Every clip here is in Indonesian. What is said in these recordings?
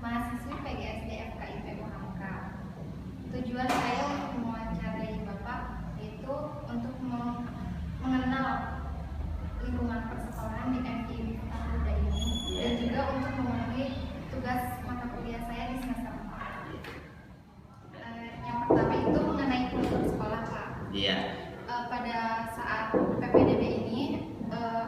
mahasiswi PGSD FKIP Hamka. Tujuan saya untuk mewawancarai Bapak itu untuk mengenal lingkungan persekolahan di MI Miftah Huda ini dan juga untuk memenuhi tugas mata kuliah saya di semester 4. Yang pertama itu mengenai kultur sekolah, Pak. Iya. Pada saat PPDB ini,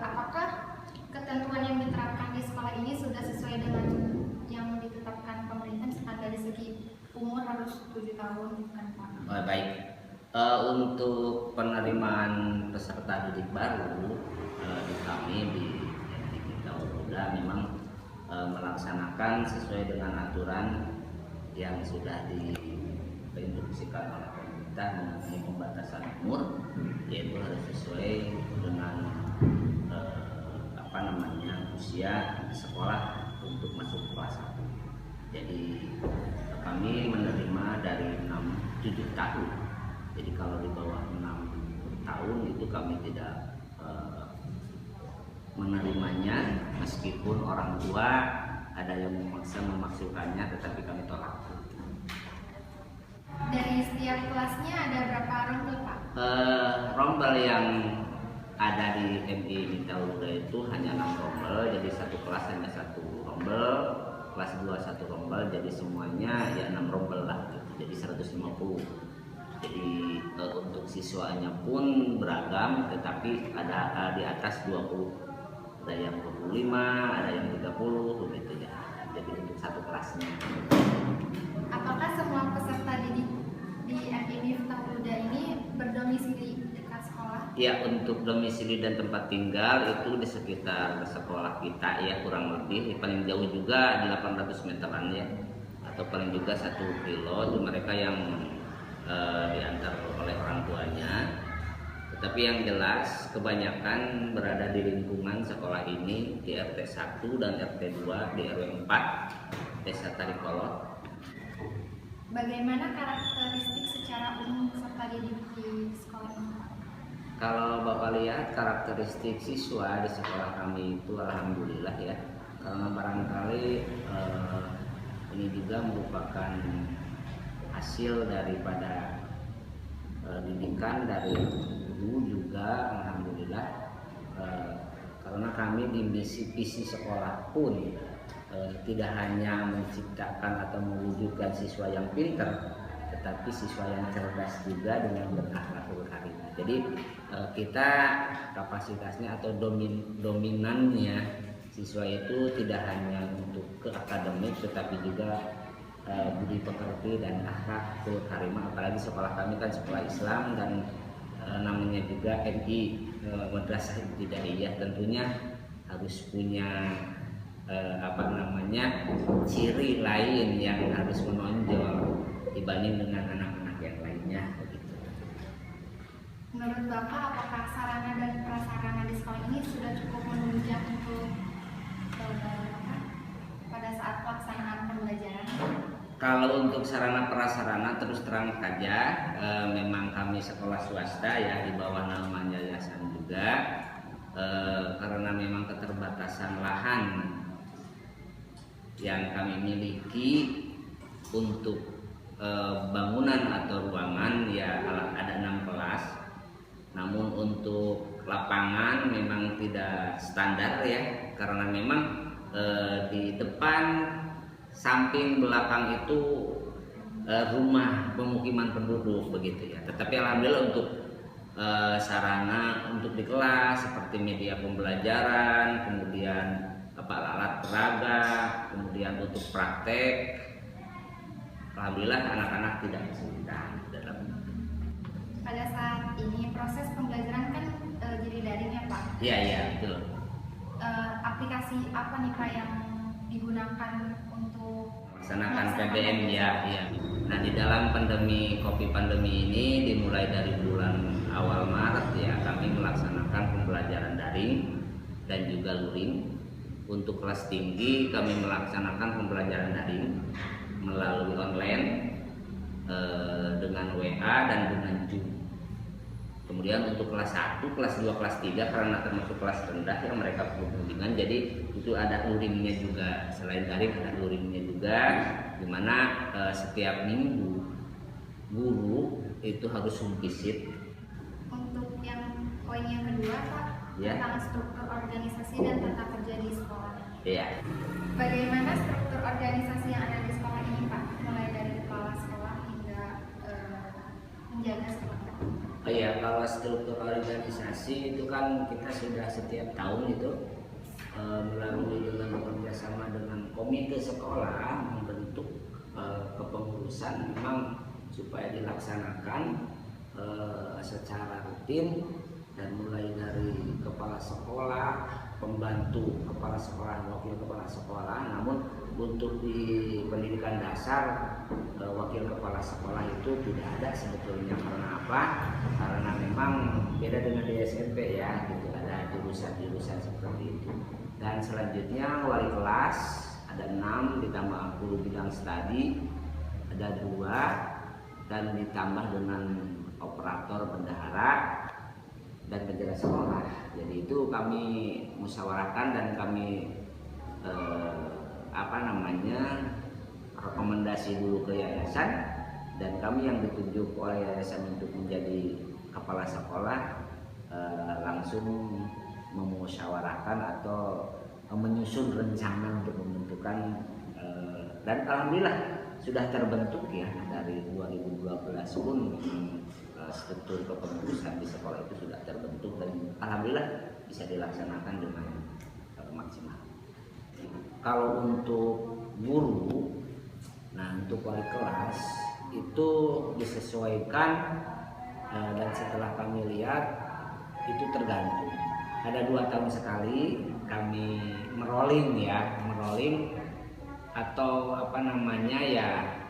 apakah ketentuan yang diterapkan di sekolah ini sudah sesuai dengan yang ditetapkan pemerintah, misalkan dari segi umur harus 7 tahun, kan, Pak? Baik. Untuk penerimaan peserta didik baru di kami di Miftah Huda memang melaksanakan sesuai dengan aturan yang sudah diinstruksikan oleh pemerintah mengenai pembatasan umur, yaitu harus sesuai dengan usia sekolah untuk masuk kelas 1. Jadi kami menerima dari 7 tahun. Jadi kalau di bawah 6 tahun itu kami tidak menerimanya, meskipun orang tua ada yang memaksukannya, tetapi kami tolak. Dari setiap kelasnya ada berapa rombel, Pak? Rombel yang ada di MI Miftah Huda itu hanya 6 rombel, jadi satu kelas hanya 1 rombel, kelas 2 1 rombel, jadi semuanya ya 6 rombel lah, gitu. Jadi 150. Jadi untuk siswanya pun beragam, tetapi ada di atas 20, ada yang 25, ada yang 30, begitu ya. Jadi untuk satu kelasnya. Apakah semua peserta didik di MI Miftah Huda ini berdomisili dekat sekolah? Ya, untuk domisili dan tempat tinggal itu di sekitar sekolah kita ya, kurang lebih paling jauh juga di 800 meteran ya, atau paling juga 1 kilo itu mereka yang diantar oleh orang tuanya. Tetapi yang jelas kebanyakan berada di lingkungan sekolah ini di RT 1 dan RT 2, di RW 4 Desa Tarikolot. Bagaimana karakteristik secara umum peserta didik di sekolah ini? Kalau Bapak lihat karakteristik siswa di sekolah kami itu alhamdulillah ya, karena barangkali ini juga merupakan hasil daripada didikan dari guru juga alhamdulillah, karena kami di visi sekolah pun tidak hanya menciptakan atau mewujudkan siswa yang pintar, tetapi siswa yang cerdas juga dengan berakhlakul karimah. Jadi kita kapasitasnya atau dominannya siswa itu tidak hanya untuk ke akademik, tetapi juga budi pekerti dan akhlakul karimah. Apalagi sekolah kami kan sekolah Islam dan namanya juga MI Madrasah Ibtidaiyah, tentunya harus punya ciri lain yang harus menonjol dibanding dengan anak-anak yang lainnya begitu. Menurut Bapak, apakah sarana dan prasarana di sekolah ini sudah cukup menunjang untuk pada saat pelaksanaan pembelajaran? Kalau untuk sarana prasarana terus terang saja, memang kami sekolah swasta ya, di bawah naungan yayasan juga, karena memang keterbatasan lahan yang kami miliki untuk bangunan atau ruangan ya ada 6 kelas. Namun untuk lapangan memang tidak standar ya, karena memang di depan, samping, belakang itu rumah pemukiman penduduk begitu ya. Tetapi alhamdulillah untuk sarana untuk di kelas seperti media pembelajaran, kemudian alat peraga, kemudian untuk praktek, alhamdulillah anak-anak tidak kesulitan dalam. Pada saat ini proses pembelajaran kan jadi daring ya, Pak? Iya betul. Aplikasi apa nih, Pak, yang digunakan untuk melaksanakan PBM ya. Nah, di dalam COVID pandemi ini dimulai dari bulan awal Maret ya, kami melaksanakan pembelajaran daring dan juga luring. Untuk kelas tinggi kami melaksanakan pembelajaran daring melalui online dengan WA dan dengan Zoom. Kemudian untuk kelas 1, kelas 2, kelas 3 karena termasuk kelas rendah yang mereka perlu bimbingan, jadi itu ada luringnya juga. Selain daring ada luringnya juga, dimana setiap minggu guru itu harus home visit. Untuk yang poin yang kedua Pak, Ya. tentang struktur organisasi dan tata kerja di sekolah. Iya. Bagaimana struktur organisasi yang ada di sekolah ini Pak? Mulai dari kepala sekolah hingga menjaga sekolah. Oh iya, kalau struktur organisasi itu kan kita sudah setiap tahun itu melalui dengan bekerja sama dengan komite sekolah membentuk kepengurusan memang supaya dilaksanakan secara rutin, dan mulai dari kepala sekolah, pembantu kepala sekolah, wakil kepala sekolah. Namun untuk di pendidikan dasar wakil kepala sekolah itu tidak ada sebetulnya. Karena apa? Karena memang beda dengan di SMP ya, gitu, ada jurusan-jurusan seperti itu. Dan selanjutnya wali kelas ada 6 ditambah guru bidang studi ada 2, dan ditambah dengan operator bendahara dan penjaga sekolah. Jadi itu kami musyawarahkan dan kami rekomendasi dulu ke yayasan, dan kami yang ditunjuk oleh yayasan untuk menjadi kepala sekolah langsung memusyawarahkan atau menyusun rencana untuk membentukan, dan alhamdulillah sudah terbentuk ya dari 2012 pun. Struktur kepengurusan di sekolah itu sudah terbentuk dan alhamdulillah bisa dilaksanakan dengan maksimal. Kalau untuk guru, nah untuk wali kelas itu disesuaikan, dan setelah kami lihat itu tergantung. Ada 2 tahun sekali kami merolling atau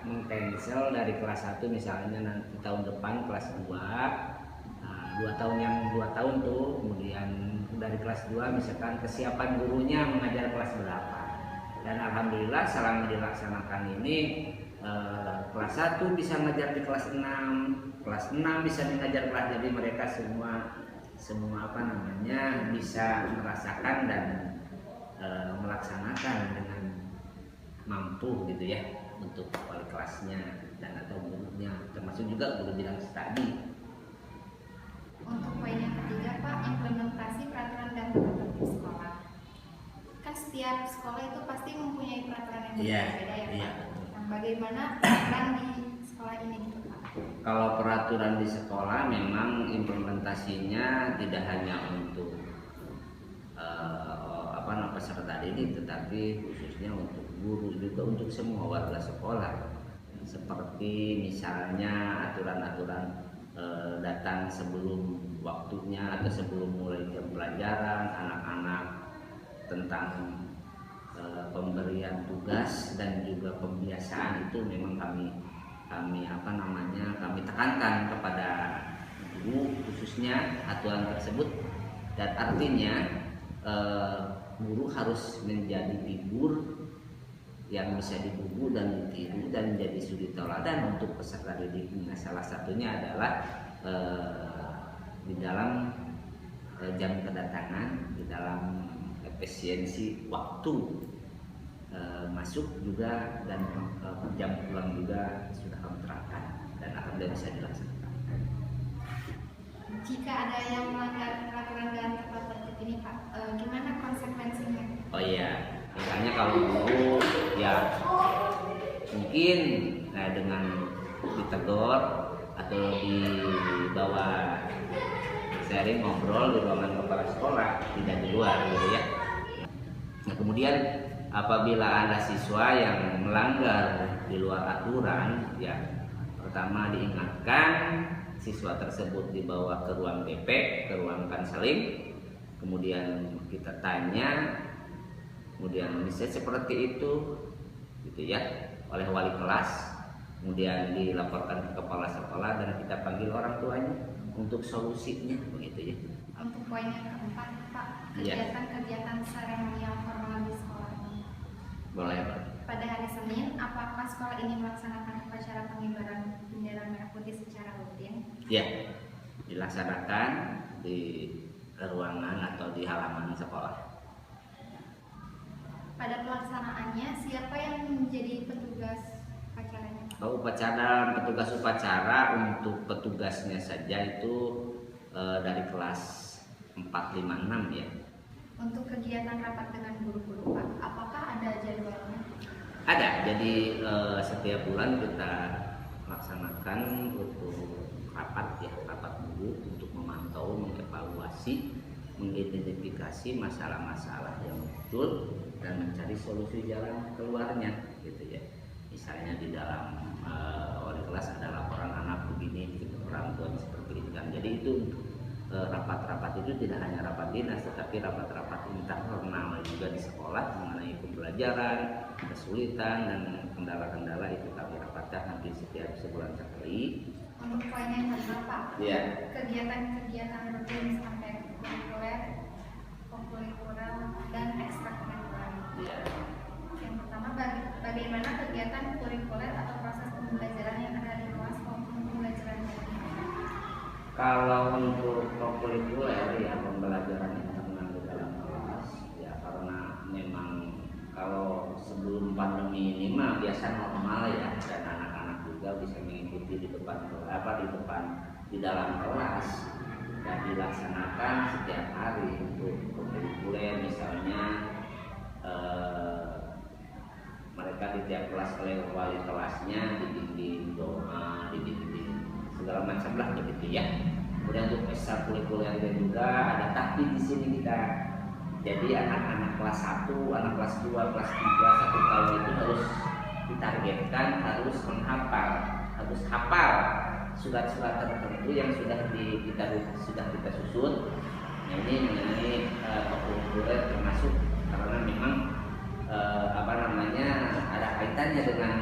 mengcancel dari kelas 1 misalnya nanti tahun depan kelas 2. Nah, 2 tahun tuh, kemudian dari kelas 2 misalkan kesiapan gurunya mengajar kelas berapa. Dan alhamdulillah selama dilaksanakan ini kelas 1 bisa mengajar di kelas 6, kelas 6 bisa mengajar kelas, jadi mereka semua bisa merasakan dan melaksanakan dengan mampu gitu ya, untuk wali kelasnya dan atau gurunya, termasuk juga guru bidang studi. Untuk poin yang ketiga Pak, implementasi peraturan dan tata tertib sekolah. Kan setiap sekolah itu pasti mempunyai peraturan yang berbeda ya Pak. Nah, bagaimana peraturan di sekolah ini gitu Pak? Kalau peraturan di sekolah memang implementasinya tidak hanya untuk peserta didik, tetapi khususnya untuk guru juga untuk semua warga sekolah. Seperti misalnya aturan-aturan datang sebelum waktunya atau sebelum mulai jam pelajaran anak-anak, tentang pemberian tugas dan juga pembiasaan, itu memang kami tekankan kepada guru khususnya aturan tersebut, dan artinya guru harus menjadi figur yang bisa dibubu dan ditiru dan menjadi suri teladan untuk peserta didiknya. Salah satunya adalah di dalam jam kedatangan, di dalam efisiensi waktu masuk juga, dan jam pulang juga sudah kami terapkan dan alhamdulillah bisa dilaksanakan. Jika ada yang melanggar peraturan dan tata tertib ini Pak, gimana konsekuensinya? Oh iya, misalnya kalau guru ya mungkin dengan ditegur atau dibawa sharing ngobrol di ruangan kepala sekolah, tidak di luar gitu ya. Nah, kemudian apabila ada siswa yang melanggar di luar aturan, ya pertama diingatkan, siswa tersebut dibawa ke ruang BP, ke ruang konseling, kemudian kita tanya, kemudian bisa seperti itu gitu ya oleh wali kelas, kemudian dilaporkan ke kepala sekolah dan kita panggil orang tuanya untuk solusinya begitu ya. Untuk poin yang keempat Pak, kegiatan-kegiatan seremonial formal di sekolah ini. Boleh Pak. Pada hari Senin, apakah sekolah ini melaksanakan upacara pengibaran bendera merah putih secara rutin? Ya, dilaksanakan di ruangan atau di halaman sekolah. Pada pelaksanaannya siapa yang menjadi petugas upacaranya? Petugas upacara untuk petugasnya saja itu dari kelas 4, 5, 6 ya. Untuk kegiatan rapat dengan guru-guru Pak, apakah ada jadwalnya? Ada, jadi setiap bulan kita laksanakan untuk rapat guru untuk memantau, mengevaluasi, mengidentifikasi masalah-masalah yang muncul dan mencari solusi jalan keluarnya gitu ya. Misalnya di dalam wali kelas ada laporan anak begini, gitu, orang tua seperti itu kan. Jadi itu rapat-rapat itu tidak hanya rapat dinas, tetapi rapat-rapat internal juga di sekolah mengenai pembelajaran, kesulitan dan kendala-kendala itu kami rapatkan nanti setiap sebulan sekali. Untuk poin yang kedua Pak, Ya. Kegiatan rutin sampai kurikuler, kokurikuler, dan ekstrakurikuler. Ya. Yang pertama, bagaimana kegiatan kurikuler atau proses pembelajaran yang ada di kelas maupun pembelajaran daring? Kalau untuk kurikuler ya pembelajaran internal di dalam kelas ya, karena memang kalau sebelum pandemi ini mah biasa normal ya, dan anak-anak juga bisa mengikuti di dalam kelas dan dilaksanakan setiap hari untuk kurikuler. Misalnya mereka di tiap kelas oleh wali kelasnya dibimbing doa, dibimbing segala macam lah begitu ya. Kemudian untuk ekstrakurikuler juga ada taktik di sini kita. Jadi anak-anak kelas 1, anak kelas 2, kelas 3 1 tahun itu harus ditargetkan harus hafal surat-surat tertentu yang sudah kita susun. Nah, ini mengenai kurikuler termasuk karena memang ada kaitannya dengan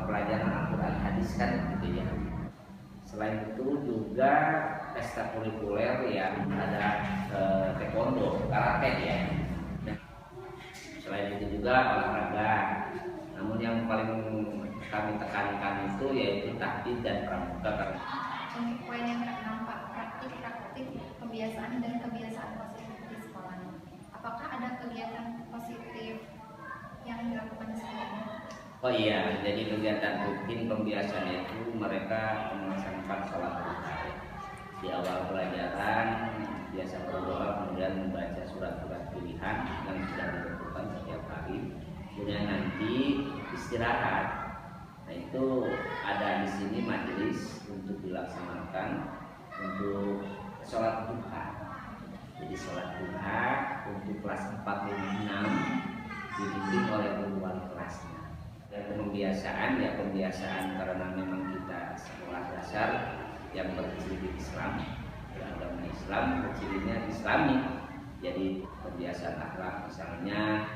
pelajaran Al-Quran hadis kan gitu ya. Selain itu juga ekstrakurikuler yang ada taekwondo, karate ya. Nah, selain itu juga olahraga. Namun yang paling kami tekankan itu yaitu taktik dan pramuka. Untuk poin yang keenam Pak, praktik kebiasaan dan kebiasaan positif di sekolah. Apakah ada kegiatan positif yang dilakukan di sekolah? Oh iya, jadi kegiatan rutin pembiasaan itu mereka melaksanakan sholat duha. Di awal pelajaran biasa berdoa, kemudian membaca surat-surat pilihan yang sudah ditentukan setiap hari. Kemudian nanti istirahat. Nah itu ada di sini majelis untuk dilaksanakan untuk sholat duha. Jadi sholat duha untuk kelas 4, 5, 6 dibimbing oleh guru wali kelasnya. Dan pembiasaan karena memang kita sekolah dasar yang berciri Islam, beragama Islam, bercirinya Islami. Jadi pembiasaan akhlak misalnya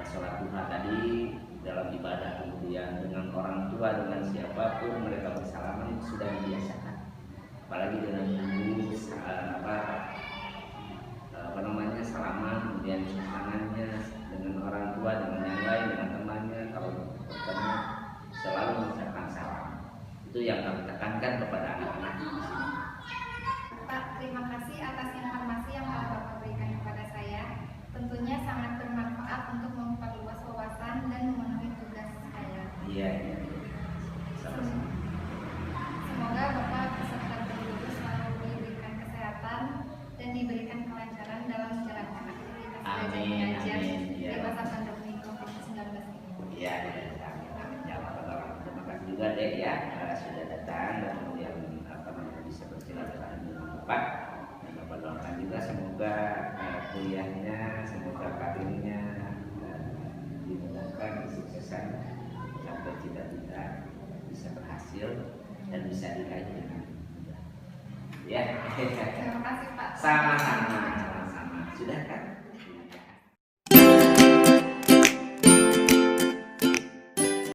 sholat duha tadi dalam ibadah, kemudian dengan orang tua, dengan siapapun mereka bersalaman sudah dibiasakan. Apalagi dengan guru salaman, kemudian tangannya dengan orang tua, dengan yang lain, dengan temannya, kalau bertemu selalu mengucapkan salam. Itu yang kami tekankan kepada anak-anak di sini. Pak, terima kasih atas informasi yang telah Bapak berikan kepada saya. Tentunya sangat bermanfaat untuk memperluas wawasan dan memenuhi tugas saya. Iya. Sama-sama. Semoga Bapak beserta guru selalu diberikan kesehatan dan diberikan kelancaran dalam menjalankan aktivitas belajar mengajar di masa pandemi COVID-19 ini. Iya. Terima kasih juga deh ya sudah datang dan kemudian bisa bersilaturahmi dengan Bapak. Dan Bapak doakan juga semoga kuliahnya, semoga karirnya dimudahkan, kesuksesan sampai cita-cita bisa berhasil dan bisa diraih dengan mudah. Ya. Terima kasih Pak. Sama-sama.